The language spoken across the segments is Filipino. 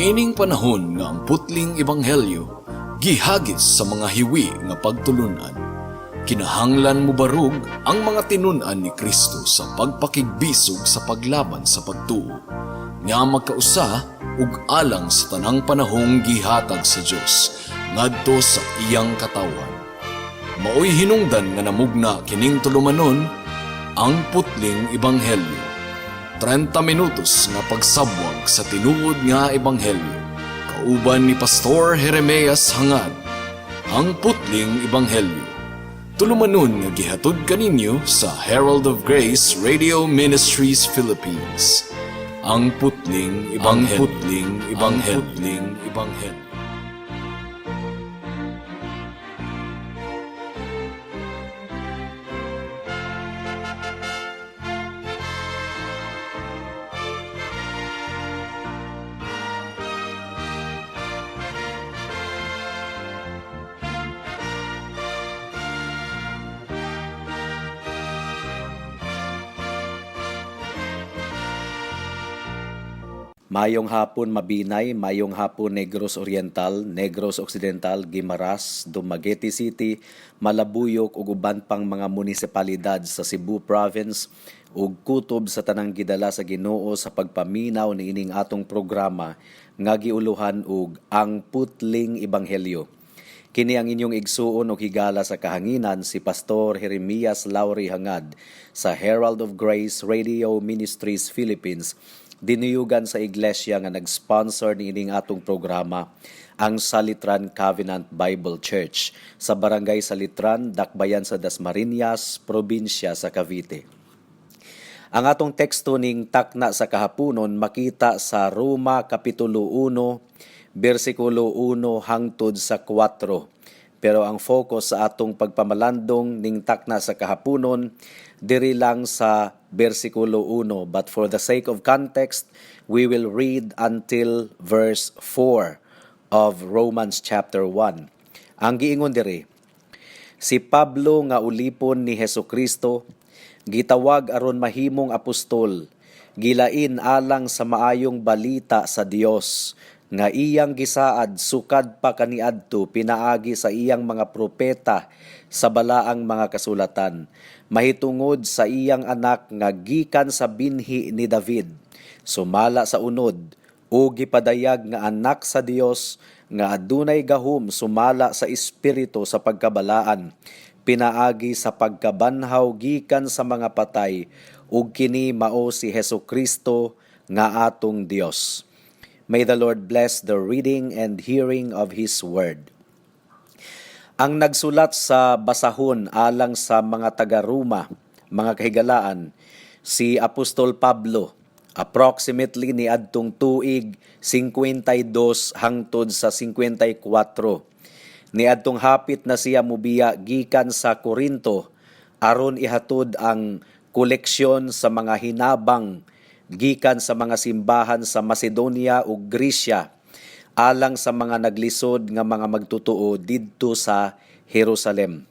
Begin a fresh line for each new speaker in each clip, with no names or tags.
Niining panahon nga ang putling ebanghelyo gihagis sa mga hiwi nga pagtulunan. Kinahanglan mo barug ang mga tinunan ni Kristo sa pagpakigbisog sa paglaban sa pagtuo, nga magkausa ug alang sa tanang panahong gihatag sa Dios ngadto sa iyang katawan. Maoy hinungdan nga namugna kining tulumanon ang putling ebanghelyo. 30 minutos nga pagsabwag sa tinuod nga ebanghelyo. Kauban ni Pastor Jeremias Hangad, ang putling ebanghelyo. Tulumanon nga gihatod kaninyo sa Herald of Grace Radio Ministries Philippines. Ang putling ebanghelyo. Ang putling ebanghelyo.
Mayong hapon Mabinay, mayong hapon Negros Oriental, Negros Occidental, Guimaras, Dumaguete City, Malabuyok ug uban pang mga munisipalidad sa Cebu Province ug kutob sa tanang gidala sa Ginoo sa pagpaminaw niining atong programa nga giuluhan og ang putling ebanghelyo. Kini ang inyong igsuon o higala sa kahanginan si Pastor Jeremias Lauri Hangad sa Herald of Grace Radio Ministries Philippines. Dinuyugan sa iglesia nga nag-sponsor ni ining atong programa, ang Salitran Covenant Bible Church sa Barangay Salitran, Dakbayan sa Dasmariñas, probinsya sa Cavite. Ang atong teksto ning takna sa kahaponon makita sa Roma Kapitulo 1, versikulo 1 hangtod sa 4. Pero ang focus sa atong pagpamalandong ning takna sa kahaponon diri lang sa versikulo 1. But for the sake of context, we will read until verse 4 of Romans chapter 1. Ang giingon diri, si Pablo nga ulipon ni Hesukristo, gitawag aron mahimong apostol, gilain alang sa maayong balita sa Dios, nga iyang gisaad sukad pa kaniadto pinaagi sa iyang mga propeta sa balaang mga kasulatan, mahitungod sa iyang anak nga gikan sa binhi ni David, sumala sa unod o gipadayag nga anak sa Dios nga adunay gahom sumala sa espiritu sa pagkabalaan, pinaagi sa pagkabanhaw gikan sa mga patay, ug kini mao si Hesukristo nga atong Dios. May the Lord bless the reading and hearing of His Word. Ang nagsulat sa basahon alang sa mga taga-Roma, mga kahigalaan, si Apostol Pablo, approximately ni adtong tuig 52 hangtod sa 54. Ni adtong hapit na siya mubiya gikan sa Corinto aron ihatod ang koleksyon sa mga hinabang gikan sa mga simbahan sa Macedonia ug Grisya alang sa mga naglisod nga mga magtutuo didto sa Jerusalem.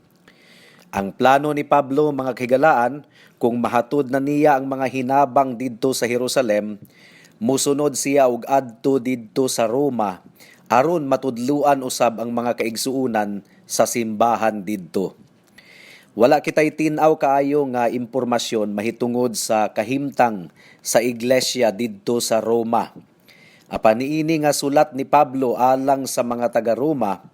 Ang plano ni Pablo, mga kahigalaan, kung mahatod na niya ang mga hinabang didto sa Jerusalem, musunod siya og adto didto sa Roma aron matudluan usab ang mga kaigsuunan sa simbahan didto. Wala kitay tin-aw kaayo nga impormasyon mahitungod sa kahimtang sa iglesia didto sa Roma. Apan niini nga sulat ni Pablo alang sa mga taga-Roma,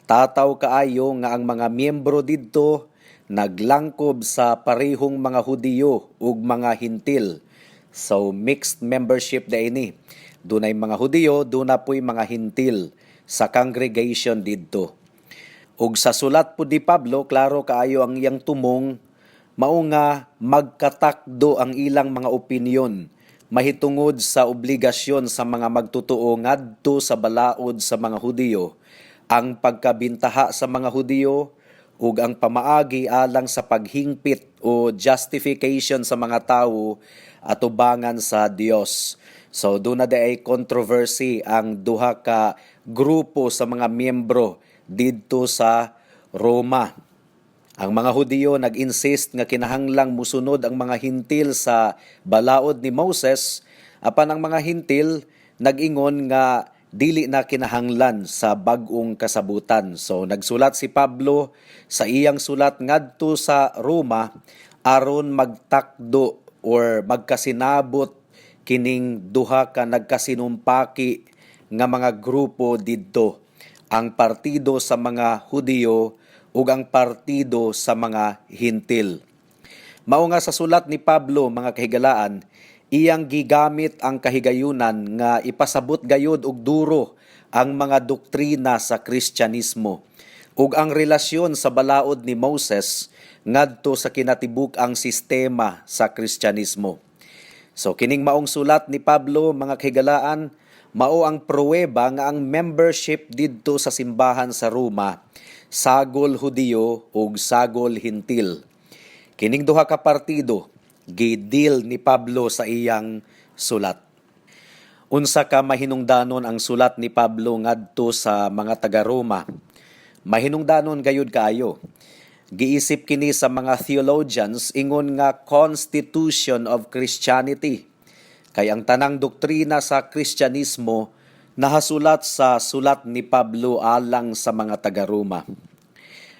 tataw kaayo nga ang mga miyembro didto naglangkob sa parehong mga Hudiyo ug mga Hintil. So mixed membership daini. Dunay mga Hudiyo, duna po'y mga Hintil sa congregation didto. Ug sa sulat po di Pablo, klaro kaayo ang iyang tumong, mao nga magkatakdo ang ilang mga opinyon mahitungod sa obligasyon sa mga magtutuo ngadto sa balaod sa mga Hudiyo, ang pagkabintaha sa mga Hudiyo ug ang pamaagi alang sa paghingpit o justification sa mga tawo atubangan sa Dios. So doon na ay controversy ang duha ka grupo sa mga miyembro didto sa Roma. Ang mga Hudiyo nag-insist nga kinahanglang musunod ang mga Hintil sa balaod ni Moses, apan ang mga Hintil nag-ingon nga dili na kinahanglan sa bag-ong kasabutan. So nagsulat si Pablo sa iyang sulat ngadto sa Roma aron magtakdo or magkasinabot kining duha ka nagkasinumpaki nga mga grupo didto, ang partido sa mga Hudiyo ug ang partido sa mga Hintil. Mao nga sa sulat ni Pablo, mga kahigalaan, iyang gigamit ang kahigayunan nga ipasabot gayud og duro ang mga doktrina sa Kristyanismo ug ang relasyon sa balaod ni Moses ngadto sa kinatibuk-ang sistema sa Kristyanismo. So kining maong sulat ni Pablo, mga kahigalaan, mao ang pruweba nga ang membership didto sa simbahan sa Roma, sagol Hudiyo ug sagol Hintil. Kining duha ka partido gidil ni Pablo sa iyang sulat. Unsa ka mahinungdanon ang sulat ni Pablo ngadto sa mga taga-Roma? Mahinungdanon gayud kaayo. Giisip kini sa mga theologians ingon nga constitution of Christianity. Kay ang tanang doktrina sa Kristyanismo nahasulat sa sulat ni Pablo alang sa mga taga-Roma.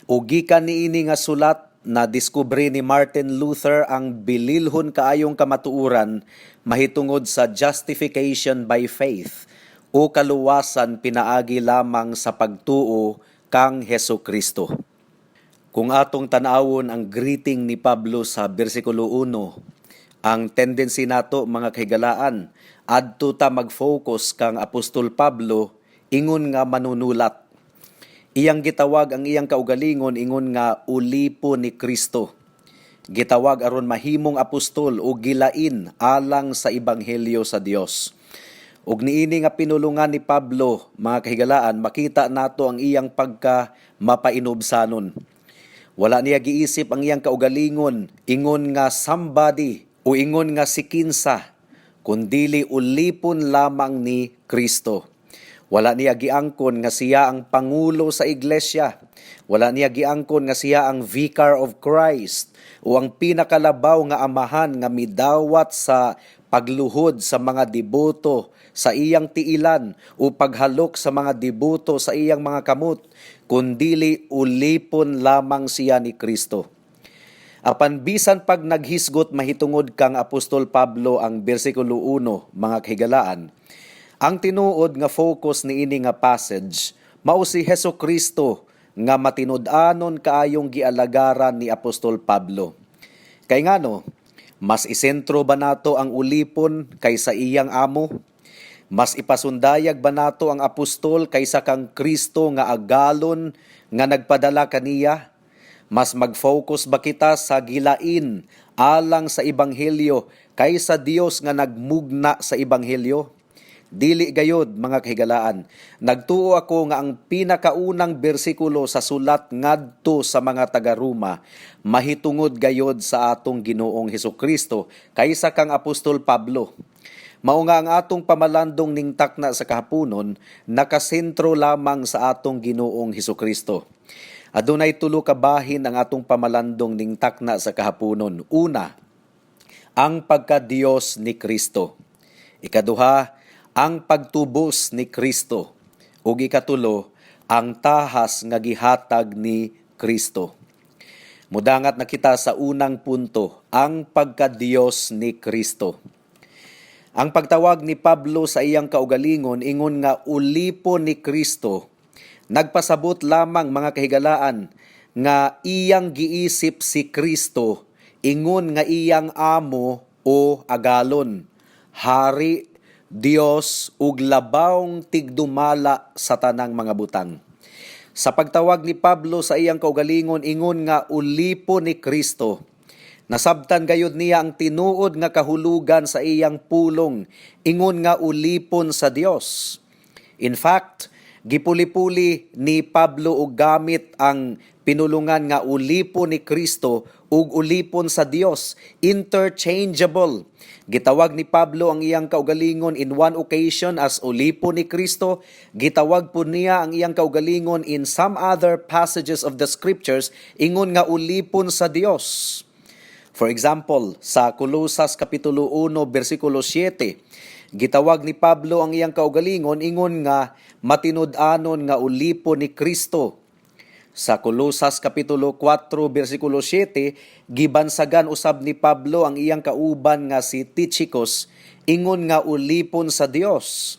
Ug gikan niini nga sulat na diskubre ni Martin Luther ang bililhon kaayong kamatuoran mahitungod sa justification by faith o kaluwasan pinaagi lamang sa pagtuo kang Hesukristo. Kung atong tanawon ang greeting ni Pablo sa bersikulo 1, ang tendency nato, mga kahigalaan, adto ta mag-focus kang Apostol Pablo ingon nga manunulat. Iyang gitawag ang iyang kaugalingon ingon nga ulipo ni Kristo. Gitawag aron mahimong apostol o gilain alang sa ebanghelyo sa Dios. Ug niini nga pinulungan ni Pablo, mga kahigalaan, makita nato ang iyang pagka mapainobsanon. Wala niya giisip ang iyang kaugalingon ingon nga somebody o ingon nga si kinsa, kundili ulipon lamang ni Kristo. Wala niya giangkon nga siya ang pangulo sa iglesia. Wala niya giangkon nga siya ang vicar of Christ o ang pinakalabaw nga amahan nga midawat sa pagluhod sa mga deboto sa iyang tiilan o paghalok sa mga deboto sa iyang mga kamot, kundili ulipon lamang siya ni Kristo. Apan bisan pag naghisgot mahitungod kang Apostol Pablo ang bersikulo 1, mga kahigalaan, ang tinuod nga focus niini nga passage mao si Hesukristo nga matinud-anon kaayong gialagaran ni Apostol Pablo. Kay ngano, mas isentro ba nato ang ulipon kaysa iyang amo? Mas ipasundayag ba nato ang apostol kaysa kang Kristo nga agalon nga nagpadala kaniya? Mas mag-focus ba kita sa gilain alang sa ebanghelyo kaysa Dios nga nagmugna sa ebanghelyo? Dili gayod, mga kahigalaan. Nagtuo ako nga ang pinakaunang bersikulo sa sulat ngadto sa mga taga-Roma mahitungod gayod sa atong Ginoong Hesukristo kaysa kang Apostol Pablo. Mao nga ang atong pamalandong ning takna sa kahaponon nakasentro lamang sa atong Ginoong Hesukristo. Adunay tulo ka bahin ang atong pamalandong ning takna sa kahaponon. Una, ang pagka-Dios ni Kristo. Ikaduha, ang pagtubos ni Kristo. Ug ikatulo, ang tahas nga gihatag ni Kristo. Mudangat na kita sa unang punto, ang pagka-Dios ni Kristo. Ang pagtawag ni Pablo sa iyang kaugalingon ingon nga ulipo ni Kristo, nagpasabot lamang, mga kahigalaan, nga iyang giisip si Kristo ingon nga iyang amo o agalon, hari, Dios ug labawng tigdumala sa tanang mga butang. Sa pagtawag ni Pablo sa iyang kaugalingon ingon nga ulipo ni Kristo, nasabtan gayud niya ang tinuod nga kahulugan sa iyang pulong ingon nga ulipon sa Dios. In fact, gipuli-puli ni Pablo og gamit ang pinulungan nga ulipon ni Kristo ug ulipon sa Dios, interchangeable. Gitawag ni Pablo ang iyang kaugalingon in one occasion as ulipon ni Kristo, gitawag po niya ang iyang kaugalingon in some other passages of the scriptures ingon nga ulipon sa Dios. For example, sa Kolosas Kapitulo 1, versikulo 7, Gitawag ni Pablo ang iyang kaugalingon ingon nga matinud-anon nga ulipo ni Kristo. Sa Kolosas Kapitulo 4, versikulo 7, gibansagan usab ni Pablo ang iyang kauban nga si Tychicus, ingon nga ulipon sa Dios.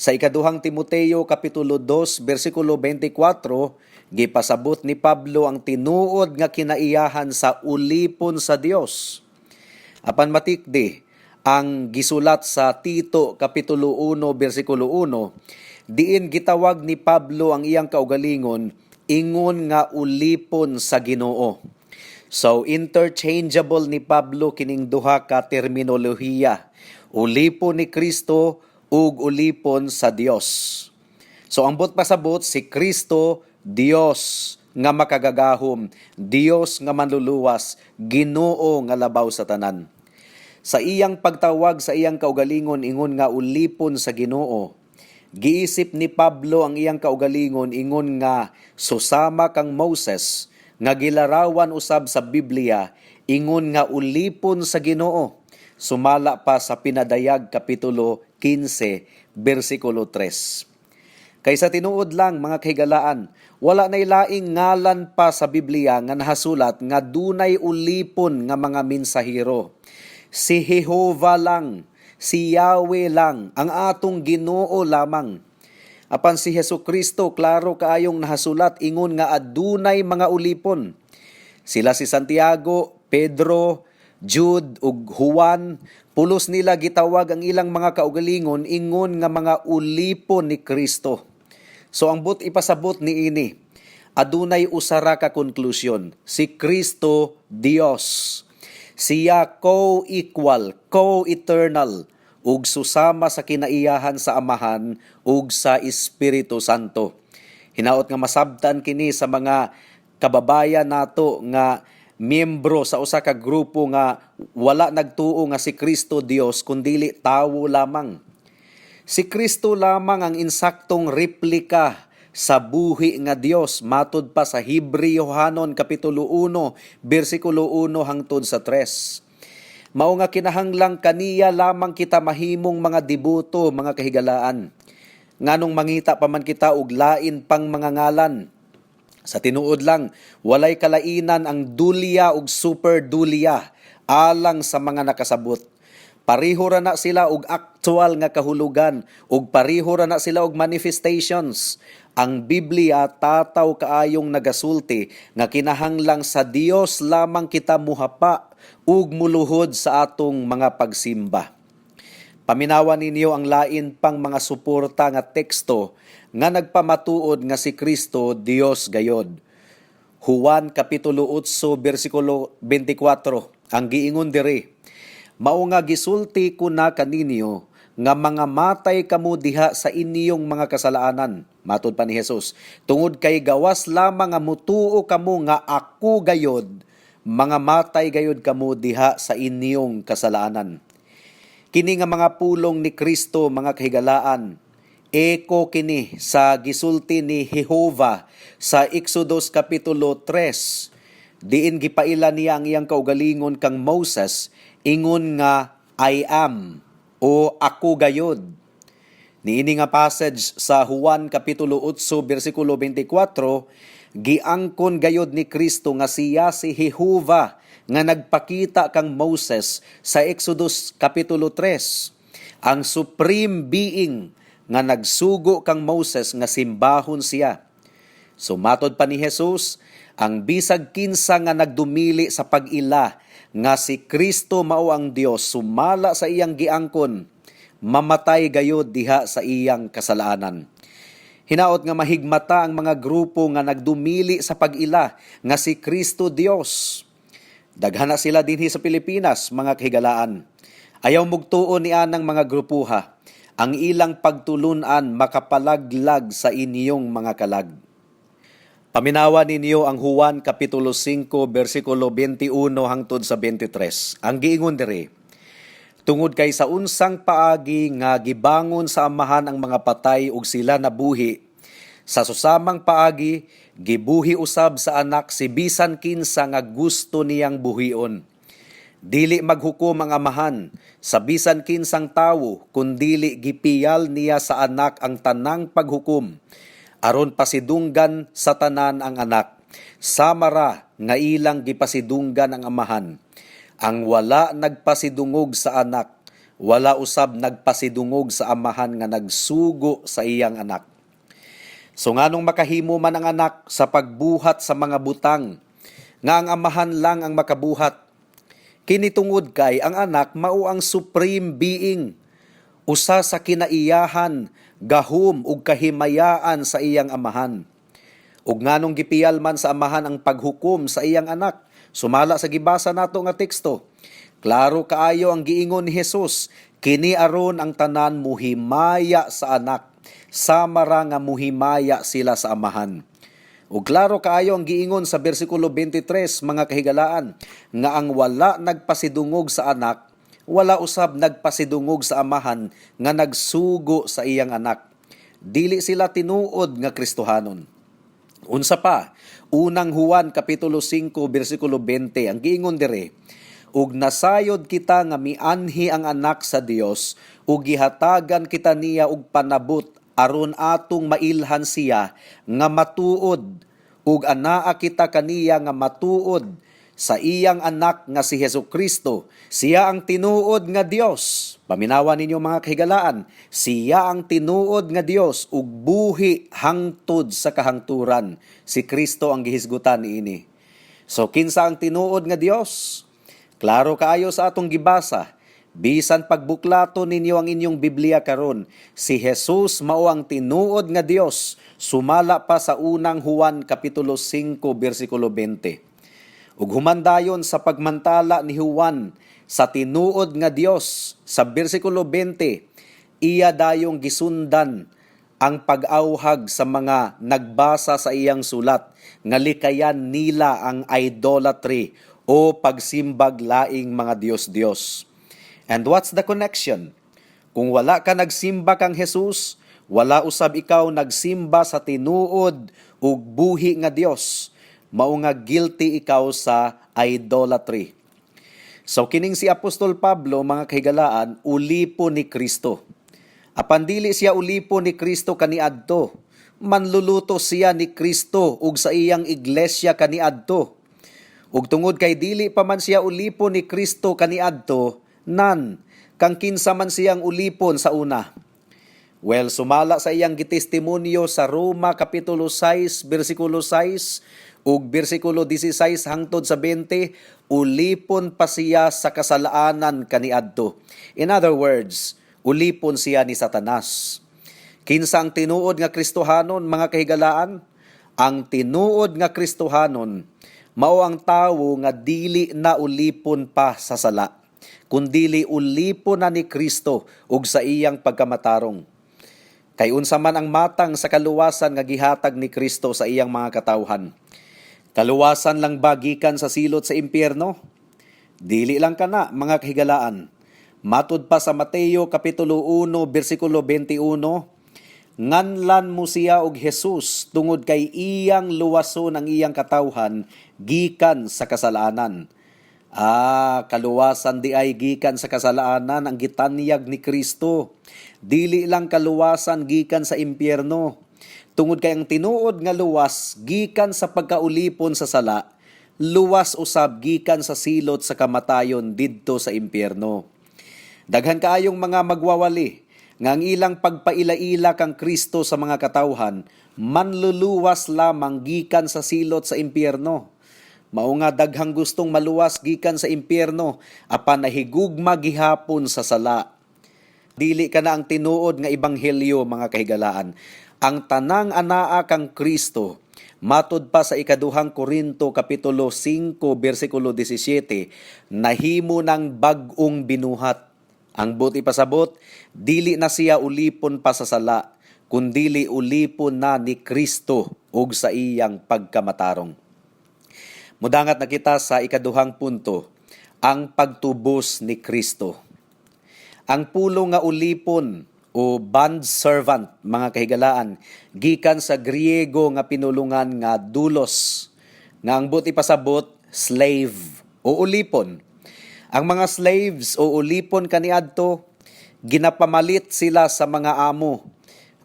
Sa ikaduhang Timoteo Kapitulo 2, versikulo 24, gipasabot ni Pablo ang tinuod nga kinaiyahan sa ulipon sa Dios. Apan matikdi, ang gisulat sa Tito Kapitulo 1, versikulo 1, diin gitawag ni Pablo ang iyang kaugalingon, ingon nga ulipon sa Ginoo. So interchangeable ni Pablo kining duha ka terminolohiya, ulipon ni Kristo ug ulipon sa Dios. So ang bot pasabot si Kristo, Dios nga makagagahom, Dios nga manluluwas, Ginoo nga labaw sa tanan. Sa iyang pagtawag sa iyang kaugalingon ingon nga ulipon sa Ginoo, giisip ni Pablo ang iyang kaugalingon ingon nga susama kang Moses nga gilarawan usab sa Biblia ingon nga ulipon sa Ginoo. Sumala pa sa Pinadayag Kapitulo 15 versikulo 3. Kaysa tinuod lang mga kahigalaan, wala nay laing ngalan pa sa Biblia nga nahasulat nga dunay ulipon nga mga mensahero. Si Jehovah lang, si Yahweh lang, ang atong Ginoo lamang. Apan si Hesukristo, klaro kaayong nahasulat, ingon nga adunay mga ulipon. Sila si Santiago, Pedro, Jude ug Juan, pulos nila gitawag ang ilang mga kaugalingon ingon nga mga ulipon ni Kristo. So ang but ipasabot ni ini, adunay usara ka konklusyon, si Kristo Dios. Siya co-equal, co-eternal, ug susama sa kinaiyahan sa Amahan ug sa Espiritu Santo. Hinaot nga masabtan kini sa mga kababayan nato nga miyembro sa usa ka grupo nga wala nagtuo nga si Kristo Dios kundili tawo lamang. Si Kristo lamang ang insaktong replika sa buhi nga Dios matud pa sa Hebreyohanon Kapitulo 1 versikulo 1 hangtod sa 3. Mao nga kinahanglang kaniya lamang kita mahimong mga debuto, mga kahigalaan. Nganong mangita pa man kita og lain pang mga ngalan. Sa tinuod lang, walay kalainan ang dulya ug super dulya alang sa mga nakasabot. Pareho ra na sila og actual nga kahulugan ug pareho ra na sila og manifestations. Ang Biblia tataw kaayong nagasulti nga kinahanglang sa Dios lamang kita muhapa ug muluhod sa atong mga pagsimba. Paminawan ninyo ang lain pang mga suporta nga teksto nga nagpamatuod nga si Kristo Dios gayod. Juan Kapitulo 8 versikulo 24 ang giingon diri, mao nga gisulti ko na kaninyo nga mga matay kamo diha sa inyong mga kasalaanan. Matud pa ni Jesus, tungod kay gawas lamang nga mutuo kamo nga ako gayod, mga matay gayod kamo diha sa inyong kasalaanan. Kini nga mga pulong ni Kristo, mga kahigalaan, eko kini sa gisulti ni Jehovah sa Exodus Kapitulo 3. Diin gipaila niya ang iyang kaugalingon kang Moses, ingon nga I am o ako gayod. Niini nga passage sa Juan Kapitulo 8 versikulo 24, giangkon gayod ni Kristo nga siya si Jehovah nga nagpakita kang Moses sa Exodus Kapitulo 3, ang supreme being nga nagsugo kang Moses nga simbahon siya. Sumatod pa ni Jesus, ang bisag kinsa nga nagdumili sa pag-ila nga si Kristo mao ang Dios sumala sa iyang giangkon, mamatay gayod diha sa iyang kasalanan. Hinaot nga mahigmata ang mga grupo nga nagdumili sa pag-ila nga si Kristo Dios. Daghana sila dinhi sa Pilipinas, mga kahigalaan. Ayaw mugtuon ni anang mga grupuha, ang ilang pagtulunan makapalaglag sa inyong mga kalag. Paminawa ninyo ang Juan Kapitulo 5 versikulo 21 hangtod sa 23. Ang giingon diri, tungod kay sa unsang paagi nga gibangon sa Amahan ang mga patay ug sila nabuhi, sa susamang paagi gibuhi usab sa Anak si bisan kinsa nga gusto niyang buhion. Dili maghukom ang amahan sa bisan kinsang tawo, kundili gipiyal niya sa anak ang tanang paghukom, aron pasidunggan sa tanan ang anak. Samara nga ilang gipasidunggan ang amahan. Ang wala nagpasidungog sa anak, wala usab nagpasidungog sa amahan nga nagsugo sa iyang anak. So nganong makahimo man ang anak sa pagbuhat sa mga butang, nga ang amahan lang ang makabuhat. Kinitungod kay ang anak mao ang supreme being, usa sa kinaiyahan, gahom ug kahimayaan sa iyang amahan. Ug nganong gipiyal man sa amahan ang paghukom sa iyang anak, sumala sa gibasa nato nga teksto, klaro kaayo ang giingon ni Jesus, kini aron ang tanan muhimaya sa anak, samara nga muhimaya sila sa amahan. Ug klaro kaayo ang giingon sa bersikulo 23 mga kahigalaan, nga ang wala nagpasidungog sa anak, wala usab nagpasidungog sa amahan nga nagsugo sa iyang anak. Dili sila tinuod nga Kristohanon. Unsa pa, unang Juan kapitulo 5 bersikulo 20 ang giingon dire, ug nasayod kita nga mianhi ang anak sa Dios ug gihatagan kita niya og panabot aron atong mailhan siya nga matuod, ug anaa kita kaniya nga matuod sa iyang anak nga si Hesukristo. Siya ang tinuod nga Dios. Paminawan ninyo mga kahigalaan, siya ang tinuod nga Dios ug buhi hangtod sa kahangturan. Si Kristo ang gihisgutan niini. So kinsa ang tinuod nga Dios? Klaro kaayo sa atong gibasa. Bisan pagbuklato ninyo ang inyong Biblia karon, si Jesus mao ang tinuod nga Dios. Sumala pa sa unang Juan kapitulo 5 bersikulo 20. Ug humandayon sa pagmantala ni Juan sa tinuod nga Dios sa bersikulo 20, iya dayong gisundan ang pag-awhag sa mga nagbasa sa iyang sulat nga likayan nila ang idolatry o pagsimbag laing mga Diyos-Diyos. And what's the connection? Kung wala ka nagsimba kang Jesus, wala usab ikaw nagsimba sa tinuod ug buhi nga Dios. Mao nga guilty ikaw sa idolatry. So kining si Apostol Pablo, mga kahigalaan, ulipo ni Kristo. Apan dili siya ulipo ni Kristo kaniadto, manluluto siya ni Kristo ug sa iyang iglesia kaniadto. Ug tungod kay dili pa man siya ulipo ni Kristo kaniadto, kang kinsa man siyang ulipon sa una. Well, sumala sa iyang gitestimonyo sa Roma kapitulo 6 bersikulo 6 ug bersikulo 16 hangtod sa 20, ulipon pa siya sa kasalaanan kaniadto. In other words, ulipon siya ni Satanas. Kinsa ang tinuod nga Kristohanon, mga kahigalaan? Ang tinuod nga Kristohanon mao ang tawo nga dili na ulipon pa sa sala, kundili ulipon na ni Kristo ug sa iyang pagkamatarong. Kay unsa man ang matang sa kaluwasan nga gihatag ni Kristo sa iyang mga katawhan. Kaluwasan lang ba gikan sa silot sa impyerno? Dili lang kana, mga kahigalaan. Matud pa sa Mateo kapitulo 1 bersikulo 21, nganlan mo siya og Jesus tungod kay iyang luwason ang iyang katawhan gikan sa kasalanan. Kaluwasan di ay gikan sa kasalanan ang gitanyag ni Kristo. Dili lang kaluwasan gikan sa impyerno. Tungod kay ang tinuod nga luwas gikan sa pagkaulipon sa sala, luwas usab gikan sa silot sa kamatayon didto sa impyerno. Daghan kaayong mga magwawali nga ang ilang pagpaila-ila kang Kristo sa mga katawhan, manluluwas lamang gikan sa silot sa impyerno. Mao nga daghang gustong maluwas gikan sa impyerno, apan nahigugma gihapon sa sala. Dili ka na ang tinuod nga ebanghelyo, mga kahigalaan. Ang tanang anaa kang Kristo, matud pa sa ikaduhang Korinto kapitulo 5 bersikulo 17, nahimo ng bag-ong binuhat. Ang buti pasabot, dili na siya ulipon pa sa sala, kundili ulipon na ni Kristo ug sa iyang pagkamatarong. Mudangat na kita sa ikaduhang punto, ang pagtubos ni Kristo. Ang pulo nga ulipon o bond servant, mga kahigalaan, gikan sa Griego nga pinulungan nga doulos, nga ang buti pasabot slave o ulipon. Ang mga slaves o ulipon kaniadto, ginapamalit sila sa mga amo,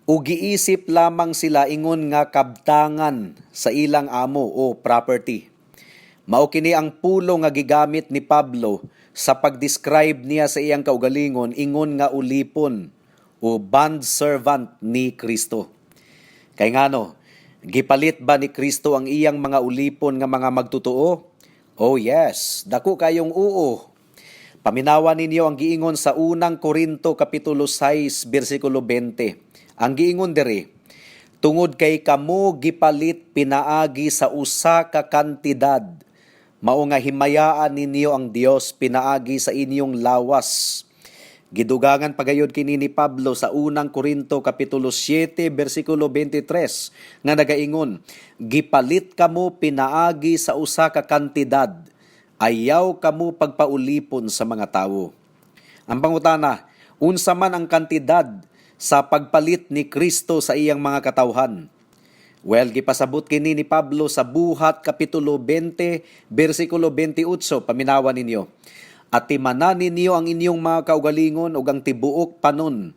o giisip lamang sila ingon nga kabtangan sa ilang amo o property. Mao kini ang pulo nga gigamit ni Pablo sa pag-describe niya sa iyang kaugalingon ingon nga ulipon o bond servant ni Kristo. Kay ngano, gipalit ba ni Kristo ang iyang mga ulipon nga mga magtotoo? Oh yes, dako kayong oo. Paminawan ninyo ang giingon sa unang Korinto kapitulo 6 bersikulo 20. Ang giingon diri, tungod kay kamo gipalit pinaagi sa usa ka kantidad, mao nga himayaan ninyo ang Dios pinaagi sa inyong lawas. Gidugangan pagayod kini ni Pablo sa unang Korinto kapitulo 7 bersikulo 23 nga nagaingon, gipalit kamo pinaagi sa usa ka kantidad, ayaw kamo pagpaulipon sa mga tawo. Ang pangutana, unsa man ang kantidad sa pagpalit ni Kristo sa iyang mga katawhan? Well, gipasabot kini ni Pablo sa Buhat kapitulo 20 bersikulo 28, paminawan ninyo. At timanan ninyo ang inyong mga kaugalingon ug ang tibuok panon,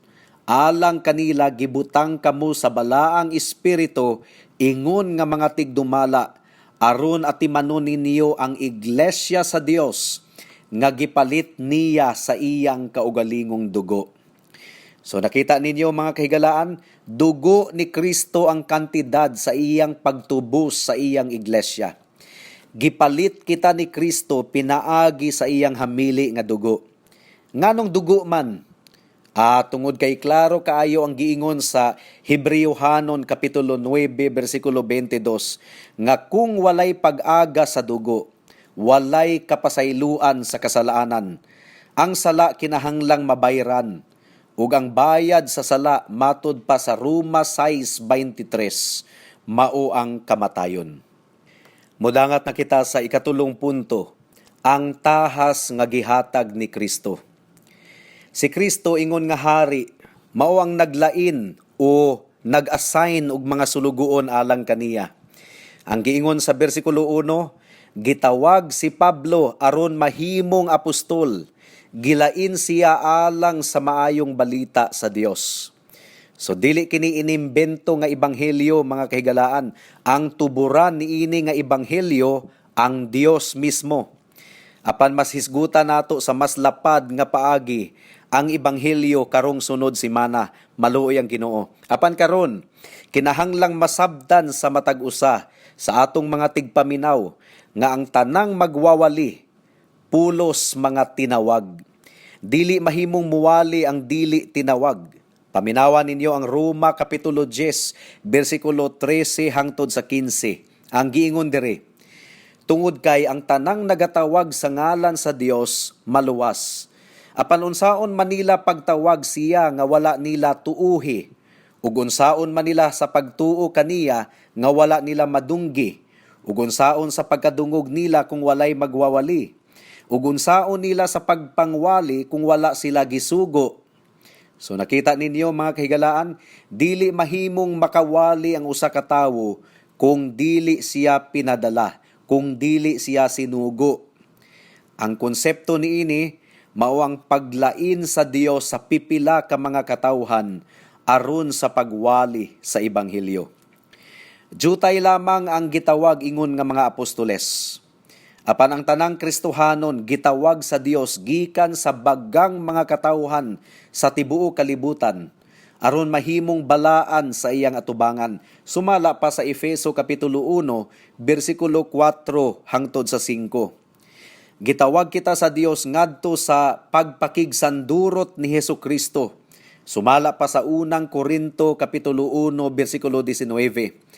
alang kanila gibutang kamo sa balaang espiritu ingon nga mga tigdumala, aron at timanon ninyo ang iglesia sa Dios nga gipalit niya sa iyang kaugalingong dugo. So nakita ninyo mga kahigalaan, dugo ni Kristo ang kantidad sa iyang pagtubos sa iyang iglesia. Gipalit kita ni Kristo pinaagi sa iyang hamili nga dugo. Nganong dugo man? Tungod kay klaro kaayo ang giingon sa Hebrewhanon kapitulo 9 bersikulo 22 nga kung walay pag-aga sa dugo, walay kapasayloan sa kasalanan. Ang sala kinahanglang mabayran, ug ang bayad sa sala matud pa sa Roma 6:23, mao ang kamatayon. Mudangat na kita sa ikatulong punto, ang tahas nga gihatag ni Kristo. Si Kristo ingon nga hari, mao ang naglain o nag-assign og mga sulugoon alang kaniya. Ang giingon sa bersikulo 1, gitawag si Pablo aron mahimong apostol, gilain siya alang sa maayong balita sa Dios. So dili kini inimbento nga ebanghelyo mga kahigalaan, ang tuburan niini nga ebanghelyo ang Dios mismo. Apan mas hisgutan nato sa mas lapad nga paagi ang ebanghelyo karong sunod semana, maluoy ang Ginoo. Apan karon, kinahanglang masabdan sa matag usa sa atong mga tigpaminaw nga ang tanang magwawali pulos mga tinawag. Dili mahimong muwali ang dili tinawag. Paminawan ninyo ang Roma kapitulo 10 bersikulo 13 hangtod sa 15. Ang giingon diri, tungod kay ang tanang nagatawag sa ngalan sa Dios maluwas. Apan unsaon man nila pagtawag siya nga wala nila tuuhi, ug unsaon man nila sa pagtuo kaniya nga wala nila madunggi, ug unsaon sa pagkadungog nila kung walay magwawali, ug unsaon nila sa pagpangwali kung wala sila gisugo. So nakita ninyo mga kahigalaan, dili mahimong makawali ang usa ka tawo kung dili siya pinadala, kung dili siya sinugo. Ang konsepto niini mao ang paglain sa Dios sa pipila ka mga katawhan aron sa pagwali sa ebanghelyo. Jutay lamang ang gitawag ingon nga mga apostoles. Apan ang tanang Kristohanon gitawag sa Dios gikan sa bagang mga katawhan sa tibuok kalibutan aron mahimong balaan sa iyang atubangan. Sumala pa sa Efeso kapitulo 1 bersikulo 4 hangtod sa 5. Gitawag kita sa Dios ngadto sa pagpakigsandurot ni Hesukristo. Sumala pa sa unang Korinto kapitulo 1 bersikulo 19.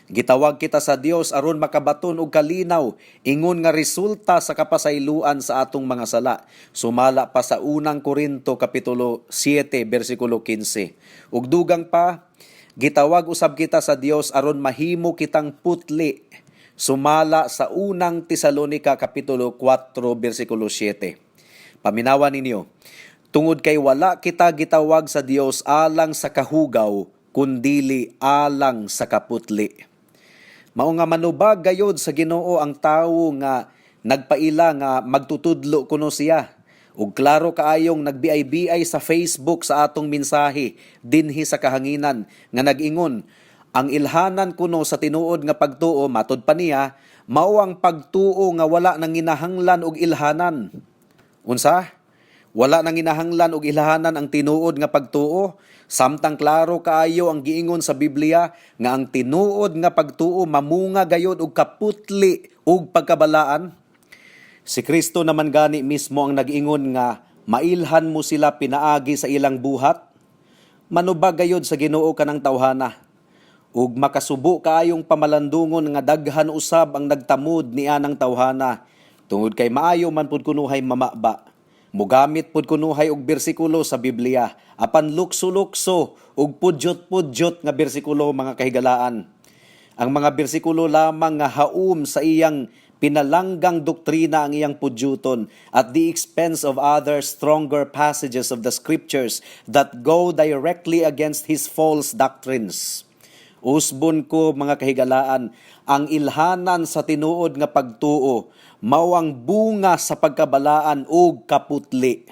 Gitawag kita sa Dios aron makabaton og kalinaw ingon nga resulta sa kapasayloan sa atong mga sala. Sumala pa sa unang Korinto kapitulo 7 bersikulo 15. Ug dugang pa, gitawag usab kita sa Dios aron mahimo kitang putli. Sumala sa unang Tesalonica kapitulo 4 bersikulo 7. Paminawan ninyo, tungod kay wala kita gitawag sa Dios alang sa kahugaw, kundili alang sa kaputli. Mao nga manubag gayod sa Ginoo ang tawo nga nagpaila nga magtutudlo kuno siya. Ug klaro kaayong nagbiay-biay sa Facebook sa atong mensahe dinhi sa kahanginan nga nag-ingon, ang ilhanan kuno sa tinuod nga pagtuo matud pa niya mao ang pagtuo nga wala nang ginahanglan og ilhanan. Unsa? Wala nang ginahanglan og ilhanan ang tinuod nga pagtuo, samtang klaro kaayo ang giingon sa Biblia nga ang tinuod nga pagtuo mamunga gayud og kaputli ug pagkabalaan. Si Kristo naman gani mismo ang nag-ingon nga mailhan mo sila pinaagi sa ilang buhat, manubag gayud sa Ginoo kanang tawhana. Ug makasubo kaayong pamalandungon nga daghan usab ang nagtamod niya ng tawhana, tungod kay maayo man pud kunuhay mamaba. Mugamit pud kunuhay og bersikulo sa Biblia, apan lukso-lukso ug pudyot-pudyot nga bersikulo mga kahigalaan. Ang mga bersikulo lamang nga haum sa iyang pinalanggang doktrina ang iyang pudyuton at the expense of other stronger passages of the scriptures that go directly against his false doctrines. Usbon ko mga kahigalaan, ang ilhanan sa tinuod nga pagtuo mao ang bunga sa pagkabalaan ug kaputli.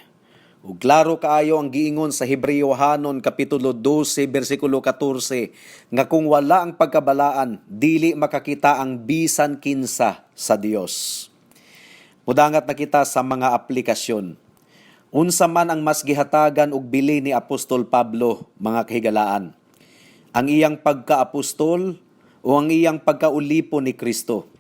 Ug klaro kaayo ang giingon sa Hebreyohanon kapitulo 12 bersikulo 14 nga kung wala ang pagkabalaan dili makakita ang bisan kinsa sa Dios. Mudangat na kita sa mga aplikasyon. Unsa man ang mas gihatagan og bili ni Apostol Pablo, mga kahigalaan? Ang iyang pagkaapostol o ang iyang pagkaulipon ni Kristo?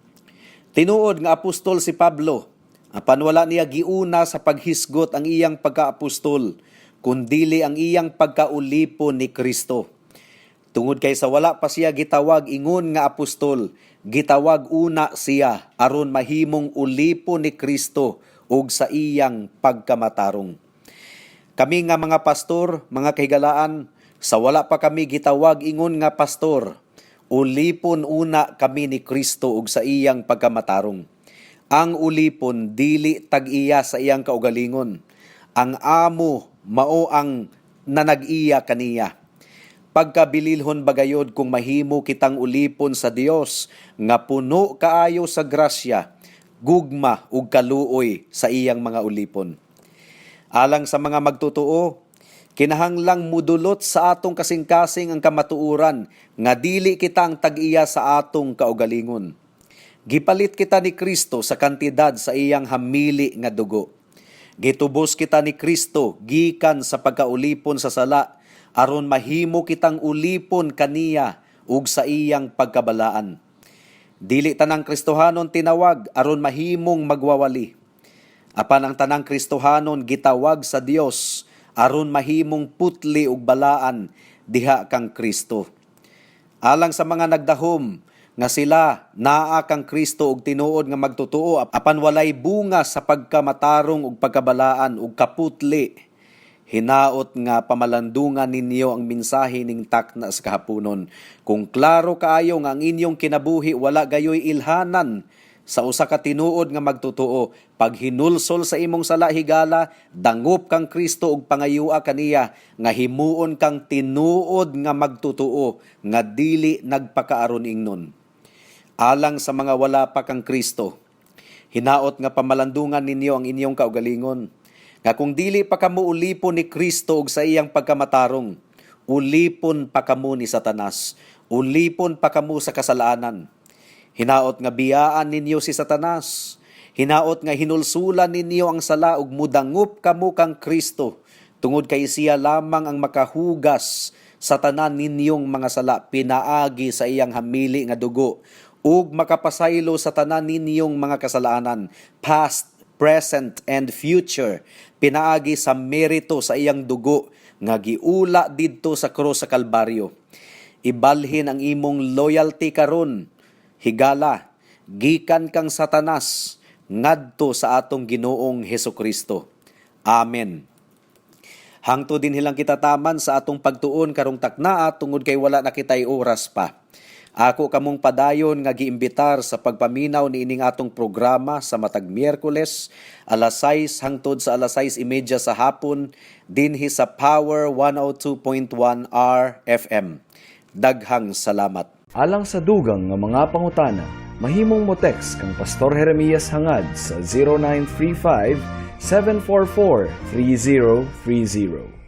Tinuod nga apostol si Pablo, apan wala niya giuna sa paghisgot ang iyang pagkaapostol, kundili ang iyang pagkaulipon ni Kristo. Tungod kay sa wala pa siya gitawag ingon nga apostol, gitawag una siya aron mahimong ulipon ni Kristo ug sa iyang pagkamatarong. Kami nga mga pastor, mga kahigalaan, sa wala pa kami gitawag ingon nga pastor, ulipon una kami ni Kristo ug sa iyang pagkamatarong. Ang ulipon dili tag-iya sa iyang kaugalingon. Ang amo mao ang nanag-iya kaniya. Pagkabililhon bagayod kung mahimo kitang ulipon sa Dios nga puno kaayo sa grasya, gugma ug kaluoy sa iyang mga ulipon. Alang sa mga magtutuo, kinahanglang mudulot sa atong kasing-kasing ang kamatuuran nga dili kita ang tag-iya sa atong kaugalingon. Gipalit kita ni Kristo sa kantidad sa iyang hamili nga dugo. Gitubos kita ni Kristo gikan sa pagkaulipon sa sala aron mahimo kitang ulipon kaniya ug sa iyang pagkabalaan. Dili tanang Kristohanon tinawag aron mahimong magwawali. Apan ang tanang Kristohanon gitawag sa Dios aron mahimong putli ug balaan diha kang Kristo. Alang sa mga nagdahom nga sila naa kang Kristo ug tinuod nga magtutuo apan walay bunga sa pagkamatarong ug pagkabalaan ug kaputli, hinaot nga pamalandungan ninyo ang mensahe ning takna sa kahaponon. Kung klaro kaayo nga ang inyong kinabuhi wala gayoy ilhanan sa usa ka tinuod nga magtutuo, pag hinulsol sa imong sala higala, dangop kang Kristo ug pangayua kaniya nga himuon kang tinuod nga magtutuo nga dili nagpakaaron ingnon. Alang sa mga wala pa kang Kristo, hinaot nga pamalandungan ninyo ang inyong kaugalingon nga kung dili pa kamo ulipon ni Kristo ug sa iyang pagkamatarong, ulipon pa kamo ni Satanas, ulipon pa kamo sa kasalanan. Hinaot nga biyaan ninyo si Satanas. Hinaot nga hinulsulan ninyo ang sala ug mudangup kamo kang Kristo. Tungod kay siya lamang ang makahugas sa tanan ninyong mga sala pinaagi sa iyang hamili nga dugo ug makapasaylo sa tanan ninyong mga kasalanan, past, present, and future, pinaagi sa merito sa iyang dugo nga giula didto sa krus sa Kalbaryo. Ibalhin ang imong loyalty karon, higala, gikan kang Satanas, ngadto sa atong Ginoong Hesukristo. Amen. Hangtod din hilang kita taman sa atong pagtuon karong taknaa tungod kay wala na kitay oras pa. Ako kamong padayon nga giimbitar sa pagpaminaw ni ining atong programa sa matag Miyerkules, alas 6 hangtod sa alas 6:30 sa hapon, dinhi sa Power 102.1 RFM. Daghang salamat.
Alang sa dugang nga mga pangutana, mahimong mo text kang Pastor Jeremias hangad sa 0935 744 3030.